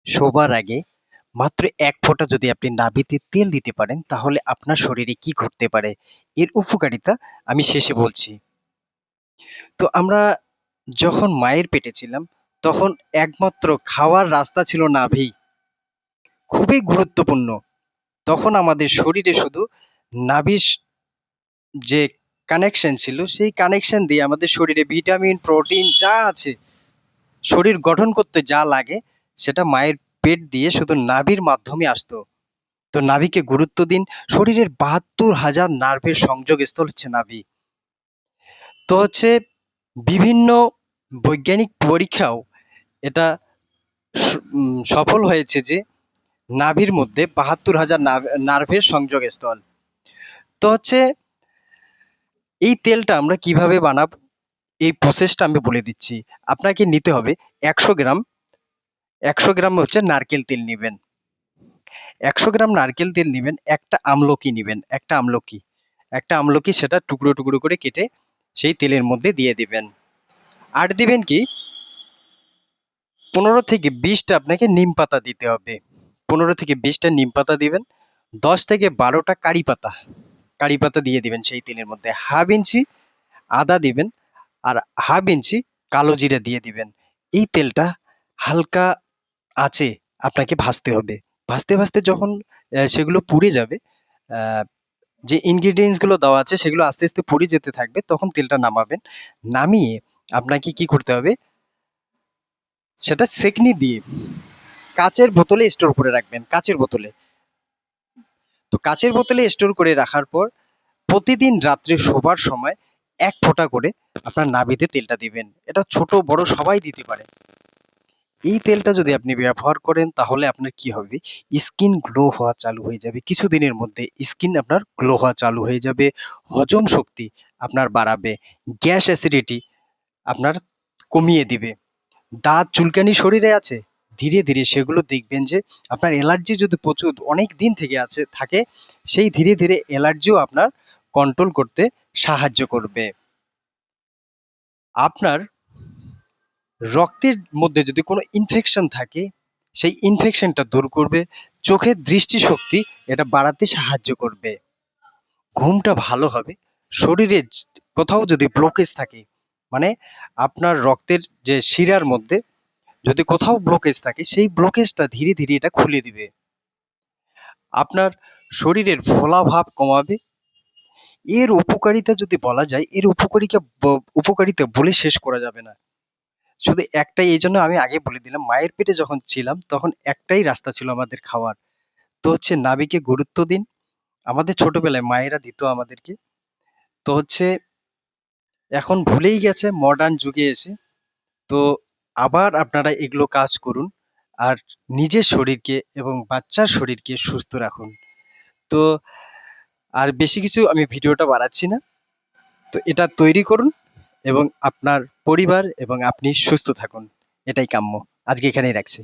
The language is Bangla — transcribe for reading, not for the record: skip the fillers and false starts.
শোবার আগে মাত্র ১ ফোঁটা যদি আপনি নাভিতে তেল দিতে পারেন, তাহলে আপনার শরীরে কি ঘটতে পারে, এর উপকারিতা আমি শেষে বলছি। তো আমরা যখন মায়ের পেটে ছিলাম, তখন একমাত্র খাওয়ার রাস্তা ছিল নাভি। খুবই গুরুত্বপূর্ণ। তখন আমাদের শরীরে শুধু নাভির যে কানেকশন ছিল, সেই কানেকশন দিয়ে আমাদের শরীরে ভিটামিন, প্রোটিন যা আছে, শরীর গঠন করতে যা লাগে, সেটা মায়ের পেট দিয়ে শুধু নাভির মাধ্যমে আসতো। তো নাভিকে গুরুত্ব দিন। শরীরের ৭২,০০০ নার্ভের সংযোগস্থল হচ্ছে নাভি। তো হচ্ছে বিভিন্ন বৈজ্ঞানিক পরীক্ষাও এটা সফল হয়েছে যে নাভির মধ্যে ৭২,০০০ নার্ভের সংযোগস্থল। তো হচ্ছে এই তেলটা আমরা কিভাবে বানাবো, এই প্রসেসটা আমি বলে দিচ্ছি। আপনাকে নিতে হবে ১০০ গ্রাম হচ্ছে নারকেল তেল নিবেন। ১০০ গ্রাম নারকেল তেল নিবেন। একটা আমলকি নিবেন, একটা আমলকি সেটা টুকরো টুকরো করে কেটে সেই তেলের মধ্যে দিয়ে দিবেন। আর দিবেন কি ১৫ থেকে ২০টা আপনাকে নিম পাতা দিতে হবে। ১৫ থেকে ২০টা নিম পাতা দিবেন। ১০ থেকে ১২টা কারি পাতা দিয়ে দিবেন সেই তেলের মধ্যে। হাফ ইঞ্চি আদা দিবেন, আর হাফ ইঞ্চি কালো জিরা দিয়ে দিবেন। এই তেলটা হালকা আঁচে আপনাকে ভাজতে হবে। ভাজতে ভাজতে যখন সেগুলো পুড়ে যাবে, যে ইনগ্রিডিয়েন্টস গুলো দেওয়া আছে সেগুলো আস্তে আস্তে পুড়ে যেতে থাকবে, তখন তেলটা নামাবেন। নামিয়ে আপনাকে কি করতে হবে, সেটা সেকনি দিয়ে কাচের বোতলে স্টোর করে রাখবেন। কাচের বোতলে স্টোর করে রাখার পর প্রতিদিন রাত্রে শোবার সময় ১ ফোঁটা করে আপনার নাভিতে তেলটা দিবেন। এটা ছোট বড় সবাই দিতে পারে। এই তেলটা যদি আপনি ব্যবহার করেন, তাহলে আপনার কি হবে, স্কিন গ্লো হওয়া চালু হয়ে যাবে। কিছুদিনের মধ্যে স্কিন আপনার গ্লো হওয়া চালু হয়ে যাবে। হজম শক্তি আপনার বাড়াবে। গ্যাস অ্যাসিডিটি আপনার কমিয়ে দিবে। দাঁত চুলকানি শরীরে আছে, ধীরে ধীরে সেগুলো দেখবেন যে আপনার অ্যালার্জি যদি প্রচুর অনেক দিন থেকে থাকে, সেই ধীরে ধীরে অ্যালার্জিও আপনার কন্ট্রোল করতে সাহায্য করবে। আপনার রক্তের মধ্যে যদি কোনো ইনফেকশন থাকে, সেই ইনফেকশনটা দূর করবে। চোখের দৃষ্টিশক্তি এটা বাড়াতে সাহায্য করবে। ঘুমটা ভালো হবে। শরীরে কোথাও যদি ব্লকেজ থাকে, মানে আপনার রক্তের যে শিরার মধ্যে যদি কোথাও ব্লকেজ থাকে, সেই ব্লকেজটা ধীরে ধীরে এটা খুলে দিবে। আপনার শরীরের ফোলাভাব কমাবে। এর উপকারিতা যদি বলা যায়, এর উপকারিতা বলে শেষ করা যাবে না। শুধু একটাই, এই জন্য আমি আগে বলে দিলাম, মায়ের পেটে যখন ছিলাম তখন একটাই রাস্তা ছিল আমাদের খাওয়ার। তো হচ্ছে নাভিকে গুরুত্ব দিন। আমাদের ছোটবেলায় মায়েরা দিত আমাদেরকে। তো হচ্ছে এখন ভুলেই গেছে মডার্ন যুগে এসে। তো আবার আপনারা এগুলো কাজ করুন, আর নিজের শরীরকে এবং বাচ্চার শরীরকে সুস্থ রাখুন। তো আর বেশি কিছু আমি ভিডিওটা বাড়াচ্ছি না। তো এটা তৈরি করুন এবং আপনার পরিবার এবং আপনি সুস্থ থাকুন, এটাই কাম্য। আজকে এখানেই রাখছি।